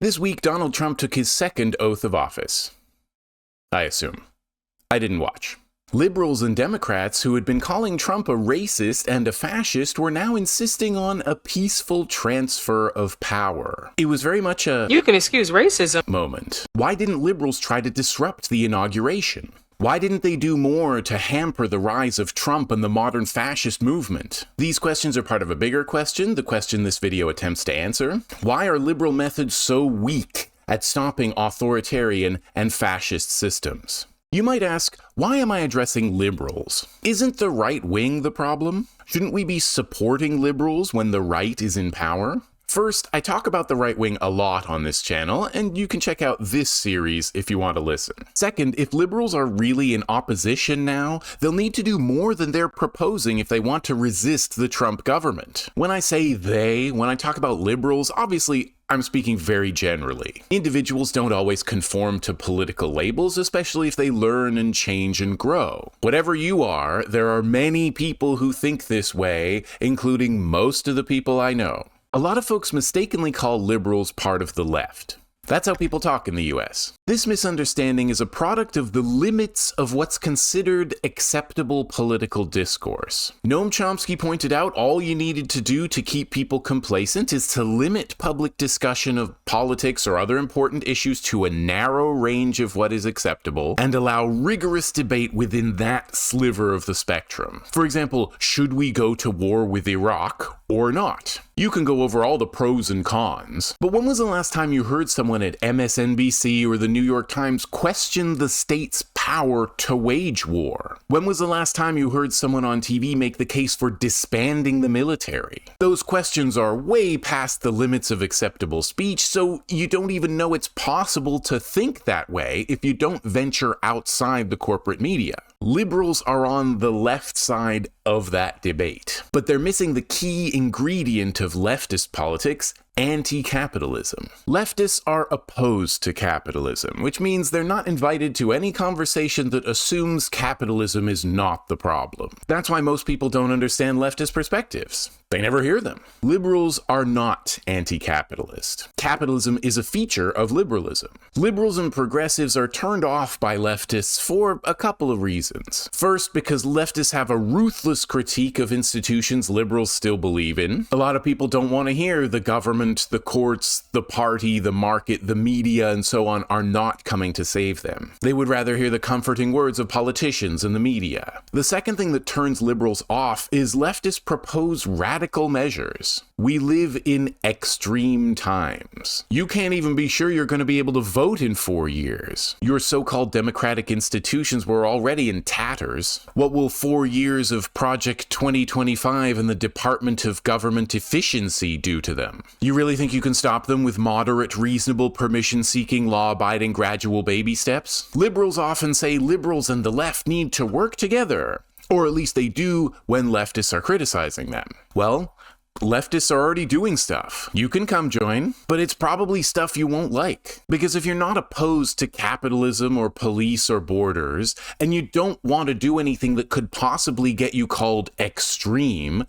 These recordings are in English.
This week, Donald Trump took his second oath of office. I assume. I didn't watch. Liberals and Democrats who had been calling Trump a racist and a fascist were now insisting on a peaceful transfer of power. It was very much a "you can excuse racism" moment. Why didn't liberals try to disrupt the inauguration? Why didn't they do more to hamper the rise of Trump and the modern fascist movement? These questions are part of a bigger question, the question this video attempts to answer. Why are liberal methods so weak at stopping authoritarian and fascist systems? You might ask, why am I addressing liberals? Isn't the right wing the problem? Shouldn't we be supporting liberals when the right is in power? First, I talk about the right wing a lot on this channel, and you can check out this series if you want to listen. Second, if liberals are really in opposition now, they'll need to do more than they're proposing if they want to resist the Trump government. When I say they, when I talk about liberals, obviously I'm speaking very generally. Individuals don't always conform to political labels, especially if they learn and change and grow. Whatever you are, there are many people who think this way, including most of the people I know. A lot of folks mistakenly call liberals part of the left. That's how people talk in the US. This misunderstanding is a product of the limits of what's considered acceptable political discourse. Noam Chomsky pointed out all you needed to do to keep people complacent is to limit public discussion of politics or other important issues to a narrow range of what is acceptable and allow rigorous debate within that sliver of the spectrum. For example, should we go to war with Iraq or not? You can go over all the pros and cons, but when was the last time you heard someone at MSNBC or the New York Times question the state's power to wage war? When was the last time you heard someone on TV make the case for disbanding the military? Those questions are way past the limits of acceptable speech, so you don't even know it's possible to think that way if you don't venture outside the corporate media. Liberals are on the left side of that debate, but they're missing the key ingredient of leftist politics: anti-capitalism. Leftists are opposed to capitalism, which means they're not invited to any conversation that assumes capitalism is not the problem. That's why most people don't understand leftist perspectives. They never hear them. Liberals are not anti-capitalist. Capitalism is a feature of liberalism. Liberals and progressives are turned off by leftists for a couple of reasons. First, because leftists have a ruthless critique of institutions liberals still believe in. A lot of people don't want to hear the government, the courts, the party, the market, the media, and so on are not coming to save them. They would rather hear the comforting words of politicians and the media. The second thing that turns liberals off is leftists propose radical measures. We live in extreme times. You can't even be sure you're going to be able to vote in 4 years. Your so-called democratic institutions were already in tatters. What will 4 years of Project 2025 and the Department of Government Efficiency do to them? You really think you can stop them with moderate, reasonable, permission-seeking, law-abiding, gradual baby steps? Liberals often say liberals and the left need to work together. Or at least they do when leftists are criticizing them. Well, leftists are already doing stuff. You can come join, but it's probably stuff you won't like. Because if you're not opposed to capitalism or police or borders, and you don't want to do anything that could possibly get you called extreme,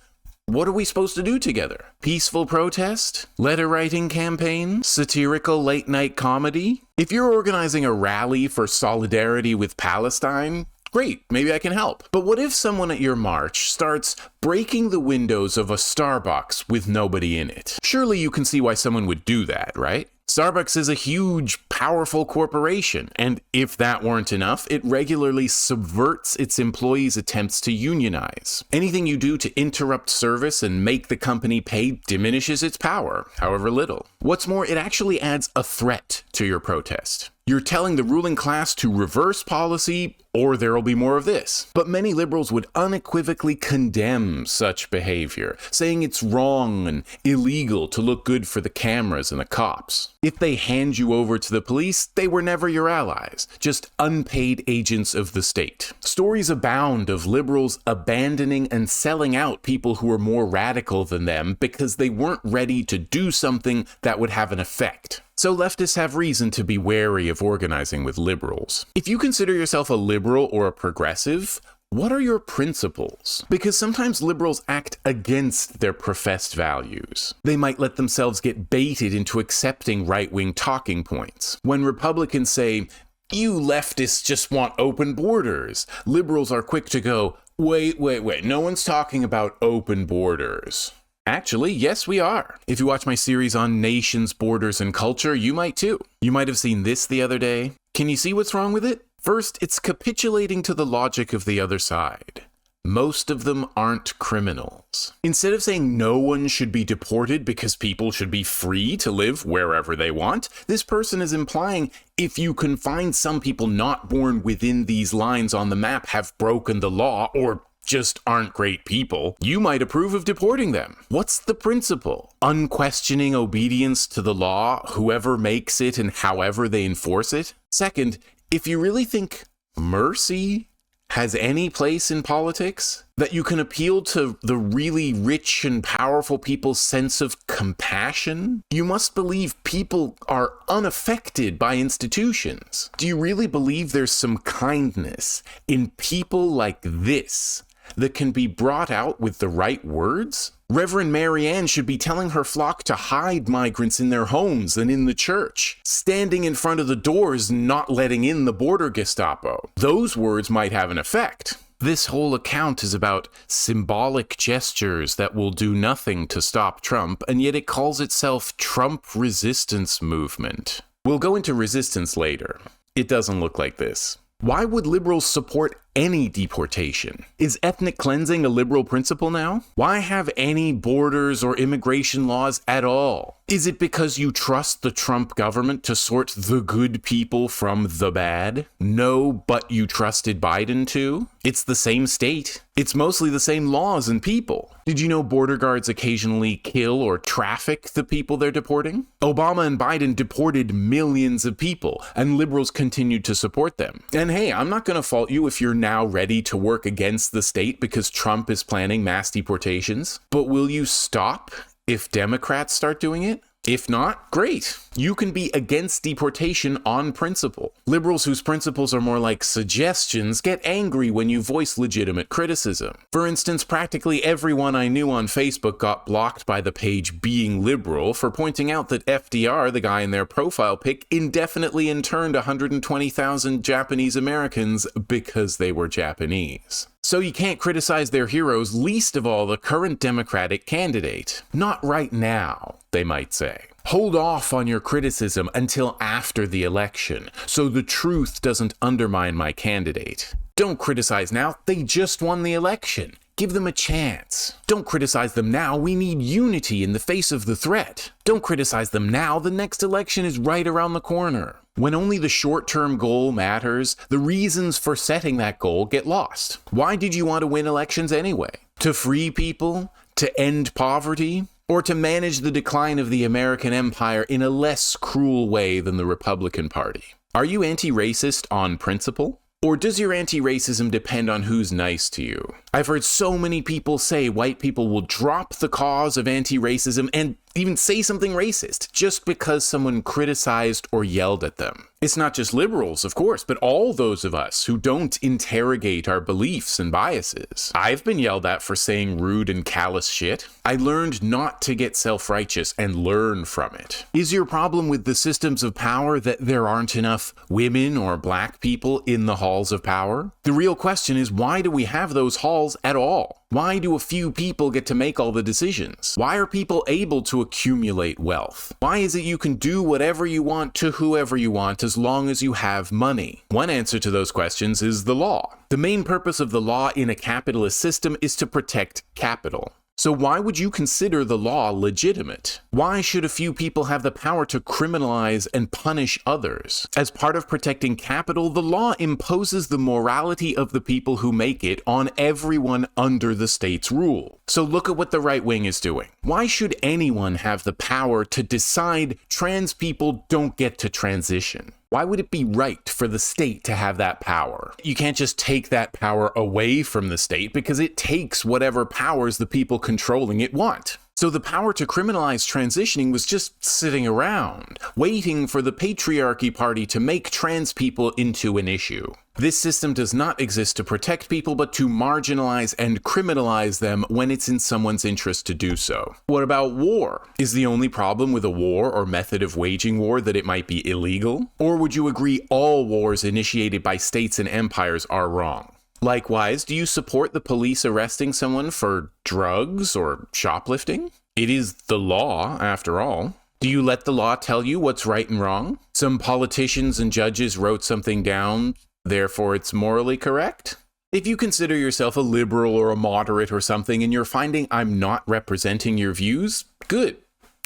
what are we supposed to do together? Peaceful protest? Letter writing campaign? Satirical late night comedy? If you're organizing a rally for solidarity with Palestine, great, maybe I can help. But what if someone at your march starts breaking the windows of a Starbucks with nobody in it? Surely you can see why someone would do that, right? Starbucks is a huge, powerful corporation, and if that weren't enough, it regularly subverts its employees' attempts to unionize. Anything you do to interrupt service and make the company pay diminishes its power, however little. What's more, it actually adds a threat to your protest. You're telling the ruling class to reverse policy, or there'll be more of this. But many liberals would unequivocally condemn such behavior, saying it's wrong and illegal to look good for the cameras and the cops. If they hand you over to the police, they were never your allies, just unpaid agents of the state. Stories abound of liberals abandoning and selling out people who were more radical than them because they weren't ready to do something that would have an effect. So leftists have reason to be wary of organizing with liberals. If you consider yourself a liberal or a progressive, What are your principles? Because sometimes liberals act against their professed values. They might let themselves get baited into accepting right-wing talking points. When Republicans say, "You leftists just want open borders," liberals are quick to go, wait, no one's talking about open borders. Actually, yes, we are. If you watch my series on nations, borders, and culture, you might too. You might have seen this the other day. Can you see what's wrong with it? First, it's capitulating to the logic of the other side. Most of them aren't criminals. Instead of saying no one should be deported because people should be free to live wherever they want, this person is implying if you can find some people not born within these lines on the map have broken the law or just aren't great people, you might approve of deporting them. What's the principle? Unquestioning obedience to the law, whoever makes it and however they enforce it? Second, if you really think mercy has any place in politics, that you can appeal to the really rich and powerful people's sense of compassion, you must believe people are unaffected by institutions. Do you really believe there's some kindness in people like this that can be brought out with the right words? Reverend Mary Ann should be telling her flock to hide migrants in their homes and in the church, standing in front of the doors not letting in the border Gestapo. Those words might have an effect. This whole account is about symbolic gestures that will do nothing to stop Trump, and yet it calls itself Trump Resistance Movement. We'll go into resistance later. It doesn't look like this. Why would liberals support any deportation? Is ethnic cleansing a liberal principle now? Why have any borders or immigration laws at all? Is it because you trust the Trump government to sort the good people from the bad? No, but you trusted Biden to? It's the same state. It's mostly the same laws and people. Did you know border guards occasionally kill or traffic the people they're deporting? Obama and Biden deported millions of people, and liberals continued to support them. And hey, I'm not going to fault you if you're now ready to work against the state because Trump is planning mass deportations. But will you stop if Democrats start doing it? If not, great. You can be against deportation on principle. Liberals whose principles are more like suggestions get angry when you voice legitimate criticism. For instance, practically everyone I knew on Facebook got blocked by the page Being Liberal for pointing out that FDR, the guy in their profile pic, indefinitely interned 120,000 Japanese Americans because they were Japanese. So you can't criticize their heroes, least of all the current Democratic candidate. Not right now, they might say. Hold off on your criticism until after the election, so the truth doesn't undermine my candidate. Don't criticize now, they just won the election. Give them a chance. Don't criticize them now, we need unity in the face of the threat. Don't criticize them now, the next election is right around the corner. When only the short-term goal matters, the reasons for setting that goal get lost. Why did you want to win elections anyway? To free people? To end poverty? Or to manage the decline of the American empire in a less cruel way than the Republican Party? Are you anti-racist on principle? Or does your anti-racism depend on who's nice to you? I've heard so many people say white people will drop the cause of anti-racism and even say something racist just because someone criticized or yelled at them. It's not just liberals, of course, but all those of us who don't interrogate our beliefs and biases. I've been yelled at for saying rude and callous shit. I learned not to get self-righteous and learn from it. Is your problem with the systems of power that there aren't enough women or black people in the halls of power? The real question is, why do we have those halls at all? Why do a few people get to make all the decisions? Why are people able to accumulate wealth? Why is it you can do whatever you want to whoever you want as long as you have money? One answer to those questions is the law. The main purpose of the law in a capitalist system is to protect capital. So why would you consider the law legitimate? Why should a few people have the power to criminalize and punish others? As part of protecting capital, the law imposes the morality of the people who make it on everyone under the state's rule. So look at what the right wing is doing. Why should anyone have the power to decide trans people don't get to transition? Why would it be right for the state to have that power? You can't just take that power away from the state because it takes whatever powers the people controlling it want. So the power to criminalize transitioning was just sitting around, waiting for the patriarchy party to make trans people into an issue. This system does not exist to protect people, but to marginalize and criminalize them when it's in someone's interest to do so. What about war? Is the only problem with a war or method of waging war that it might be illegal? Or would you agree all wars initiated by states and empires are wrong? Likewise, do you support the police arresting someone for drugs or shoplifting? It is the law, after all. Do you let the law tell you what's right and wrong? Some politicians and judges wrote something down, therefore it's morally correct? If you consider yourself a liberal or a moderate or something and you're finding I'm not representing your views, good.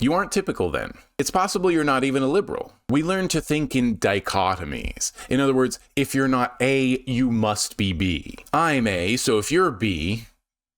You aren't typical then. It's possible you're not even a liberal. We learn to think in dichotomies. In other words, if you're not A, you must be B. I'm A, so if you're B,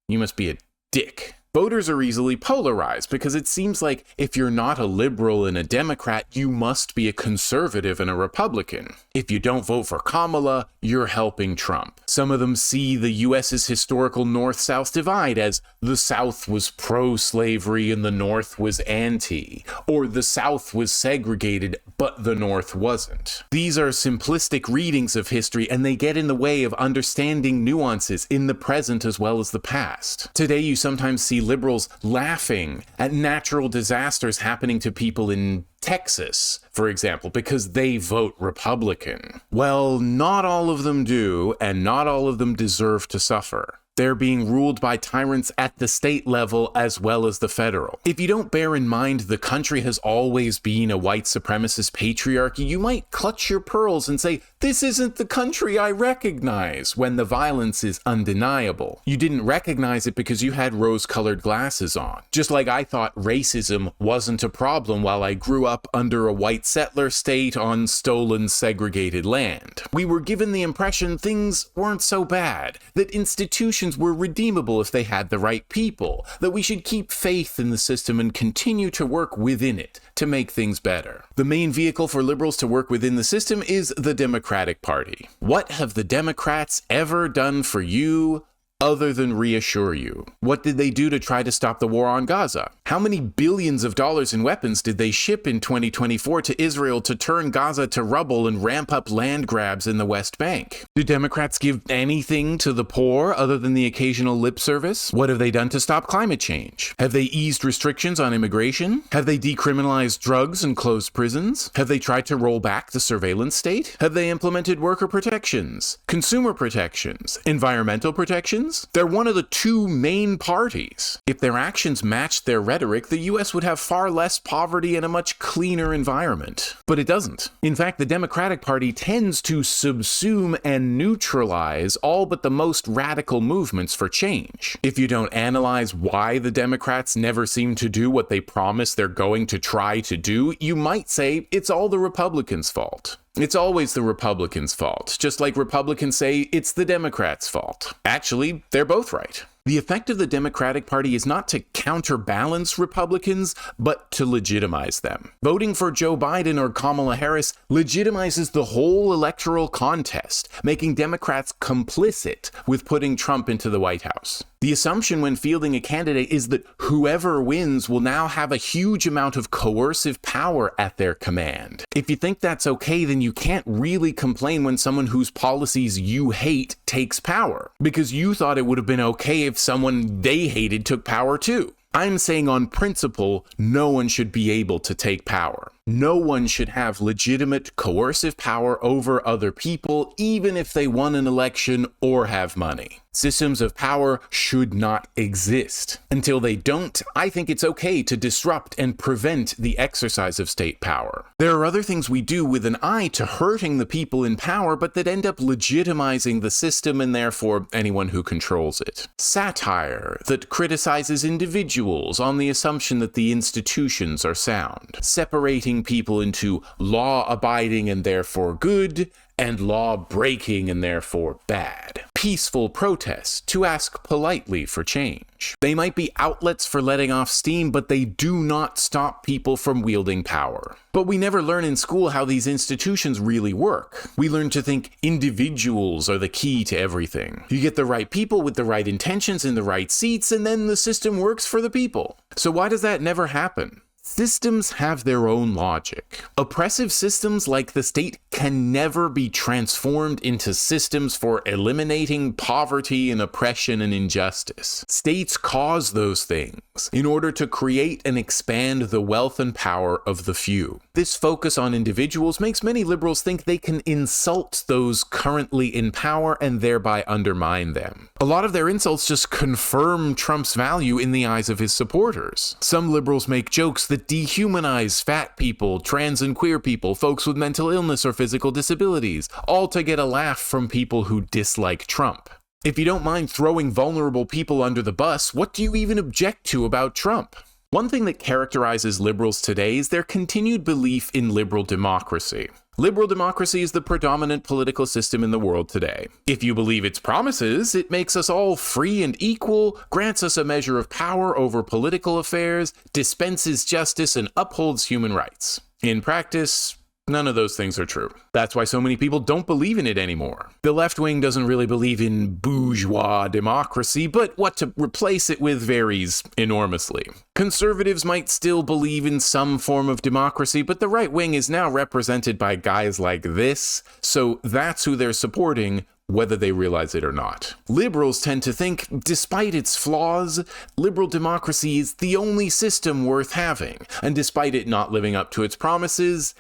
you must be a dick. Voters are easily polarized because it seems like if you're not a liberal and a Democrat, you must be a conservative and a Republican. If you don't vote for Kamala, you're helping Trump. Some of them see the US's historical North-South divide as the South was pro-slavery and the North was anti, or the South was segregated but the North wasn't. These are simplistic readings of history and they get in the way of understanding nuances in the present as well as the past. Today you sometimes see liberals laughing at natural disasters happening to people in Texas, for example, because they vote Republican. Well, not all of them do, and not all of them deserve to suffer. They're being ruled by tyrants at the state level as well as the federal. If you don't bear in mind the country has always been a white supremacist patriarchy, you might clutch your pearls and say, this isn't the country I recognize, when the violence is undeniable. You didn't recognize it because you had rose-colored glasses on. Just like I thought racism wasn't a problem while I grew up under a white settler state on stolen, segregated land. We were given the impression things weren't so bad, that institutions were redeemable if they had the right people, that we should keep faith in the system and continue to work within it to make things better. The main vehicle for liberals to work within the system is the Democratic Party. What have the Democrats ever done for you other than reassure you? What did they do to try to stop the war on Gaza? How many billions of dollars in weapons did they ship in 2024 to Israel to turn Gaza to rubble and ramp up land grabs in the West Bank? Do Democrats give anything to the poor other than the occasional lip service? What have they done to stop climate change? Have they eased restrictions on immigration? Have they decriminalized drugs and closed prisons? Have they tried to roll back the surveillance state? Have they implemented worker protections, consumer protections, environmental protections? They're one of the two main parties. If their actions matched their rhetoric, the US would have far less poverty and a much cleaner environment. But it doesn't. In fact, the Democratic Party tends to subsume and neutralize all but the most radical movements for change. If you don't analyze why the Democrats never seem to do what they promise they're going to try to do, you might say it's all the Republicans' fault. It's always the Republicans' fault, just like Republicans say it's the Democrats' fault. Actually, they're both right. The effect of the Democratic Party is not to counterbalance Republicans, but to legitimize them. Voting for Joe Biden or Kamala Harris legitimizes the whole electoral contest, making Democrats complicit with putting Trump into the White House. The assumption when fielding a candidate is that whoever wins will now have a huge amount of coercive power at their command. If you think that's okay, then you can't really complain when someone whose policies you hate takes power, because you thought it would have been okay if someone they hated took power too. I'm saying on principle, no one should be able to take power. No one should have legitimate coercive power over other people, even if they won an election or have money. Systems of power should not exist. Until they don't, I think it's okay to disrupt and prevent the exercise of state power. There are other things we do with an eye to hurting the people in power, but that end up legitimizing the system and therefore anyone who controls it. Satire that criticizes individuals on the assumption that the institutions are sound. Separating people into law-abiding and therefore good, and law-breaking and therefore bad. Peaceful protests to ask politely for change. They might be outlets for letting off steam, but they do not stop people from wielding power. But we never learn in school how these institutions really work. We learn to think individuals are the key to everything. You get the right people with the right intentions in the right seats, and then the system works for the people. So why does that never happen? Systems have their own logic. Oppressive systems like the state can never be transformed into systems for eliminating poverty and oppression and injustice. States cause those things in order to create and expand the wealth and power of the few. This focus on individuals makes many liberals think they can insult those currently in power and thereby undermine them. A lot of their insults just confirm Trump's value in the eyes of his supporters. Some liberals make jokes that dehumanize fat people, trans and queer people, folks with mental illness or physical disabilities, all to get a laugh from people who dislike Trump. If you don't mind throwing vulnerable people under the bus, what do you even object to about Trump? One thing that characterizes liberals today is their continued belief in liberal democracy. Liberal democracy is the predominant political system in the world today. If you believe its promises, it makes us all free and equal, grants us a measure of power over political affairs, dispenses justice, and upholds human rights. In practice, none of those things are true. That's why so many people don't believe in it anymore. The left wing doesn't really believe in bourgeois democracy, but what to replace it with varies enormously. Conservatives might still believe in some form of democracy, but the right wing is now represented by guys like this, so that's who they're supporting, whether they realize it or not. Liberals tend to think, despite its flaws, liberal democracy is the only system worth having, and despite it not living up to its promises,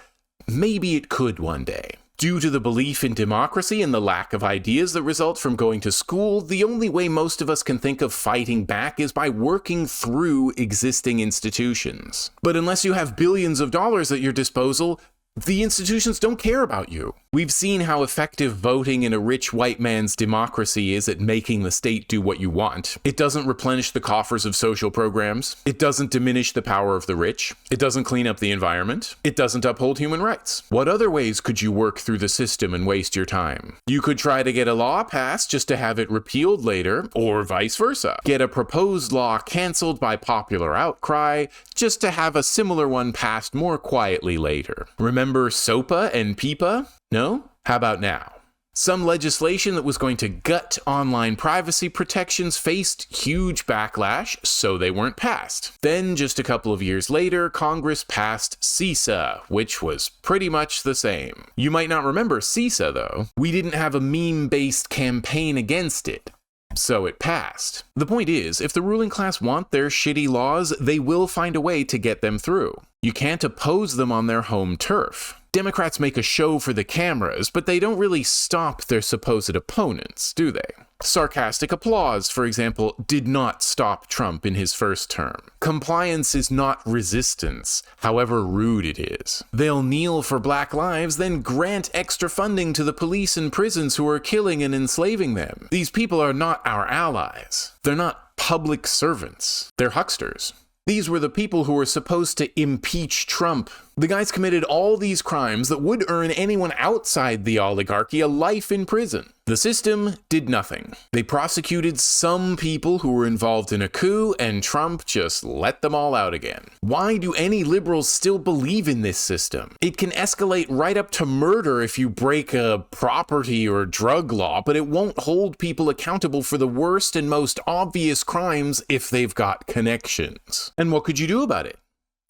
maybe it could one day. Due to the belief in democracy and the lack of ideas that result from going to school, the only way most of us can think of fighting back is by working through existing institutions. But unless you have billions of dollars at your disposal, the institutions don't care about you. We've seen how effective voting in a rich white man's democracy is at making the state do what you want. It doesn't replenish the coffers of social programs. It doesn't diminish the power of the rich. It doesn't clean up the environment. It doesn't uphold human rights. What other ways could you work through the system and waste your time? You could try to get a law passed just to have it repealed later, or vice versa. Get a proposed law canceled by popular outcry, just to have a similar one passed more quietly later. Remember SOPA and PIPA? No? How about now? Some legislation that was going to gut online privacy protections faced huge backlash, so they weren't passed. Then, just a couple of years later, Congress passed CISA, which was pretty much the same. You might not remember CISA, though. We didn't have a meme-based campaign against it, so it passed. The point is, if the ruling class want their shitty laws, they will find a way to get them through. You can't oppose them on their home turf. Democrats make a show for the cameras, but they don't really stop their supposed opponents, do they? Sarcastic applause, for example, did not stop Trump in his first term. Compliance is not resistance, however rude it is. They'll kneel for Black lives, then grant extra funding to the police and prisons who are killing and enslaving them. These people are not our allies. They're not public servants. They're hucksters. These were the people who were supposed to impeach Trump. The guys committed all these crimes that would earn anyone outside the oligarchy a life in prison. The system did nothing. They prosecuted some people who were involved in a coup, and Trump just let them all out again. Why do any liberals still believe in this system? It can escalate right up to murder if you break a property or drug law, but it won't hold people accountable for the worst and most obvious crimes if they've got connections. And what could you do about it?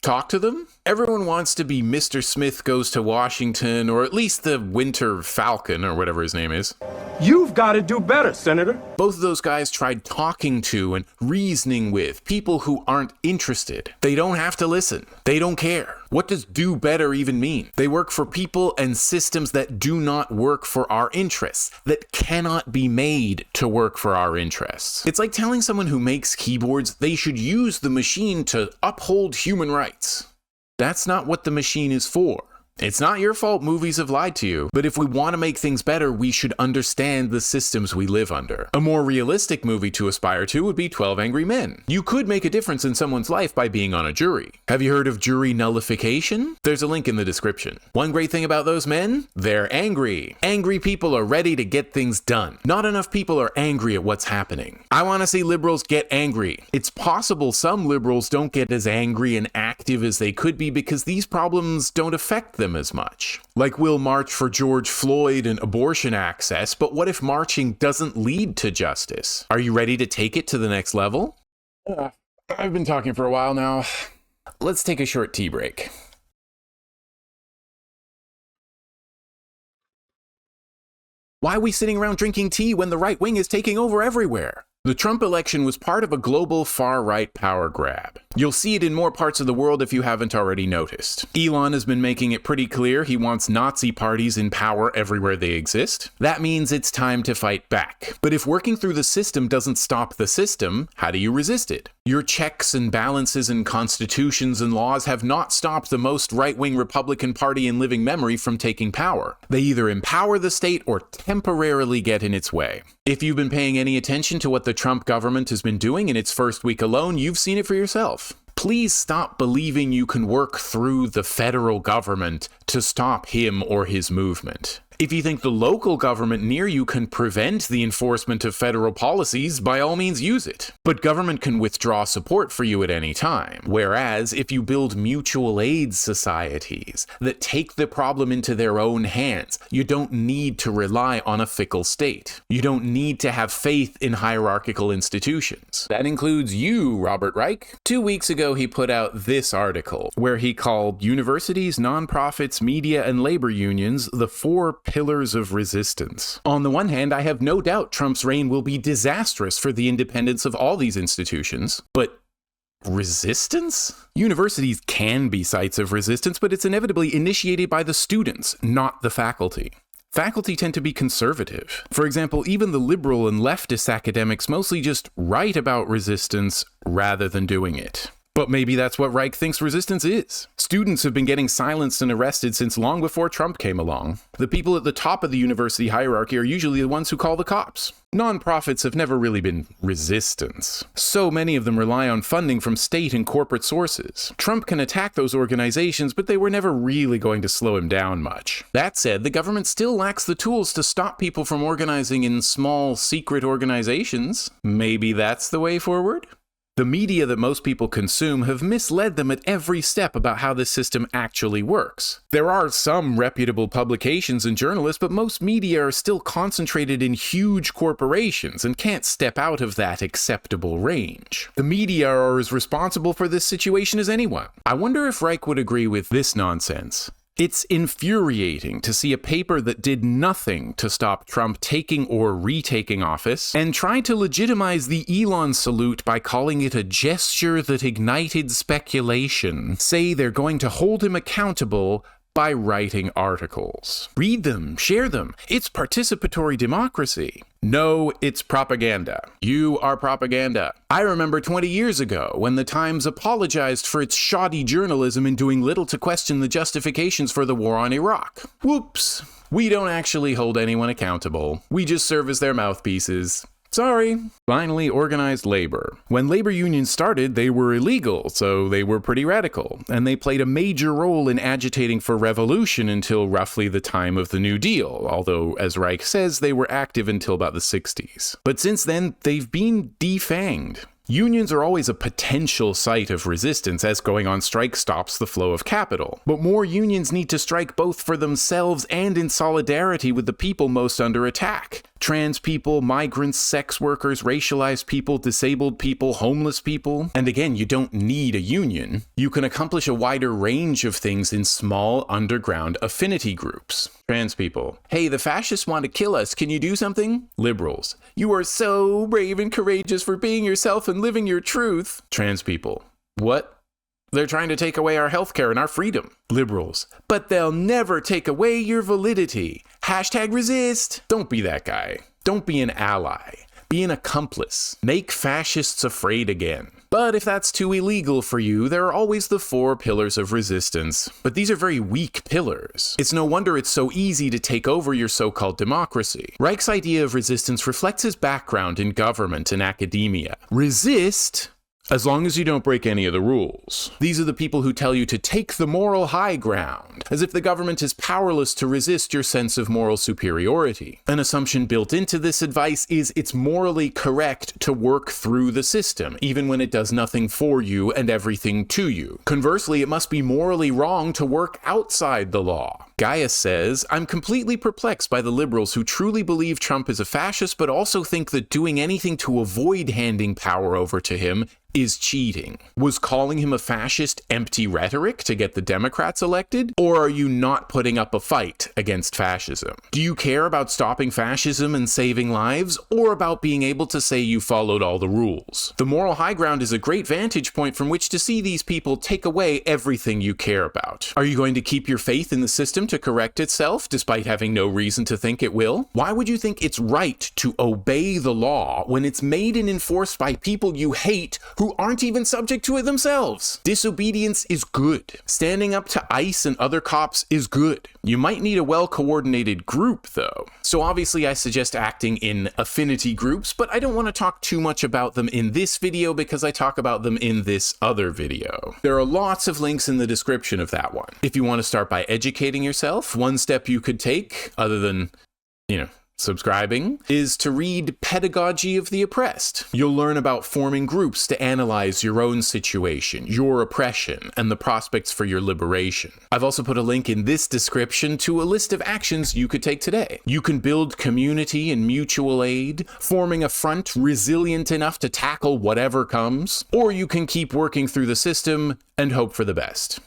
Talk to them? Everyone wants to be Mr. Smith Goes to Washington, or at least the Winter Falcon, or whatever his name is. You've got to do better, Senator. Both of those guys tried talking to and reasoning with people who aren't interested. They don't have to listen. They don't care. What does do better even mean? They work for people and systems that do not work for our interests, that cannot be made to work for our interests. It's like telling someone who makes keyboards they should use the machine to uphold human rights. That's not what the machine is for. It's not your fault movies have lied to you, but if we want to make things better, we should understand the systems we live under. A more realistic movie to aspire to would be 12 Angry Men. You could make a difference in someone's life by being on a jury. Have you heard of jury nullification? There's a link in the description. One great thing about those men? They're angry. Angry people are ready to get things done. Not enough people are angry at what's happening. I want to see liberals get angry. It's possible some liberals don't get as angry and active as they could be because these problems don't affect them as much. Like, we'll march for George Floyd and abortion access, but what if marching doesn't lead to justice? Are you ready to take it to the next level? I've been talking for a while now. Let's take a short tea break. Why are we sitting around drinking tea when the right wing is taking over everywhere? The Trump election was part of a global far-right power grab. You'll see it in more parts of the world if you haven't already noticed. Elon has been making it pretty clear he wants Nazi parties in power everywhere they exist. That means it's time to fight back. But if working through the system doesn't stop the system, how do you resist it? Your checks and balances and constitutions and laws have not stopped the most right-wing Republican Party in living memory from taking power. They either empower the state or temporarily get in its way. If you've been paying any attention to what the Trump government has been doing in its first week alone, you've seen it for yourself. Please stop believing you can work through the federal government to stop him or his movement. If you think the local government near you can prevent the enforcement of federal policies, by all means use it. But government can withdraw support for you at any time. Whereas, if you build mutual aid societies that take the problem into their own hands, you don't need to rely on a fickle state. You don't need to have faith in hierarchical institutions. That includes you, Robert Reich. 2 weeks ago, he put out this article, where he called universities, nonprofits, media, and labor unions the 4 pillars of resistance. On the one hand, I have no doubt Trump's reign will be disastrous for the independence of all these institutions, but resistance? Universities can be sites of resistance, but it's inevitably initiated by the students, not the faculty. Faculty tend to be conservative. For example, even the liberal and leftist academics mostly just write about resistance rather than doing it. But maybe that's what Reich thinks resistance is. Students have been getting silenced and arrested since long before Trump came along. The people at the top of the university hierarchy are usually the ones who call the cops. Nonprofits have never really been resistance. So many of them rely on funding from state and corporate sources. Trump can attack those organizations, but they were never really going to slow him down much. That said, the government still lacks the tools to stop people from organizing in small, secret organizations. Maybe that's the way forward? The media that most people consume have misled them at every step about how this system actually works. There are some reputable publications and journalists, but most media are still concentrated in huge corporations and can't step out of that acceptable range. The media are as responsible for this situation as anyone. I wonder if Reich would agree with this nonsense. It's infuriating to see a paper that did nothing to stop Trump taking or retaking office and tried to legitimize the Elon salute by calling it a gesture that ignited speculation, say they're going to hold him accountable by writing articles. Read them, share them. It's participatory democracy. No, it's propaganda. You are propaganda. I remember 20 years ago when the Times apologized for its shoddy journalism and doing little to question the justifications for the war on Iraq. Whoops. We don't actually hold anyone accountable. We just serve as their mouthpieces. Sorry. Finally, organized labor. When labor unions started, they were illegal, so they were pretty radical, and they played a major role in agitating for revolution until roughly the time of the New Deal, although, as Reich says, they were active until about the 60s. But since then, they've been defanged. Unions are always a potential site of resistance, as going on strike stops the flow of capital. But more unions need to strike both for themselves and in solidarity with the people most under attack. Trans people, migrants, sex workers, racialized people, disabled people, homeless people. And again, you don't need a union. You can accomplish a wider range of things in small underground affinity groups. Trans people. Hey, the fascists want to kill us. Can you do something? Liberals. You are so brave and courageous for being yourself and living your truth. Trans people. What? They're trying to take away our healthcare and our freedom. Liberals. But they'll never take away your validity. Hashtag resist. Don't be that guy. Don't be an ally. Be an accomplice. Make fascists afraid again. But if that's too illegal for you, there are always the 4 pillars of resistance. But these are very weak pillars. It's no wonder it's so easy to take over your so-called democracy. Reich's idea of resistance reflects his background in government and academia. Resist as long as you don't break any of the rules. These are the people who tell you to take the moral high ground, as if the government is powerless to resist your sense of moral superiority. An assumption built into this advice is it's morally correct to work through the system, even when it does nothing for you and everything to you. Conversely, it must be morally wrong to work outside the law. Gaius says, I'm completely perplexed by the liberals who truly believe Trump is a fascist, but also think that doing anything to avoid handing power over to him is cheating? Was calling him a fascist empty rhetoric to get the Democrats elected? Or are you not putting up a fight against fascism? Do you care about stopping fascism and saving lives, or about being able to say you followed all the rules? The moral high ground is a great vantage point from which to see these people take away everything you care about. Are you going to keep your faith in the system to correct itself, despite having no reason to think it will? Why would you think it's right to obey the law when it's made and enforced by people you hate who aren't even subject to it themselves? Disobedience is good. Standing up to ICE and other cops is good. You might need a well-coordinated group, though. So obviously I suggest acting in affinity groups, but I don't want to talk too much about them in this video because I talk about them in this other video. There are lots of links in the description of that one. If you want to start by educating yourself, one step you could take, other than, subscribing, is to read Pedagogy of the Oppressed. You'll learn about forming groups to analyze your own situation, your oppression, and the prospects for your liberation. I've also put a link in this description to a list of actions you could take today. You can build community and mutual aid, forming a front resilient enough to tackle whatever comes, or you can keep working through the system and hope for the best.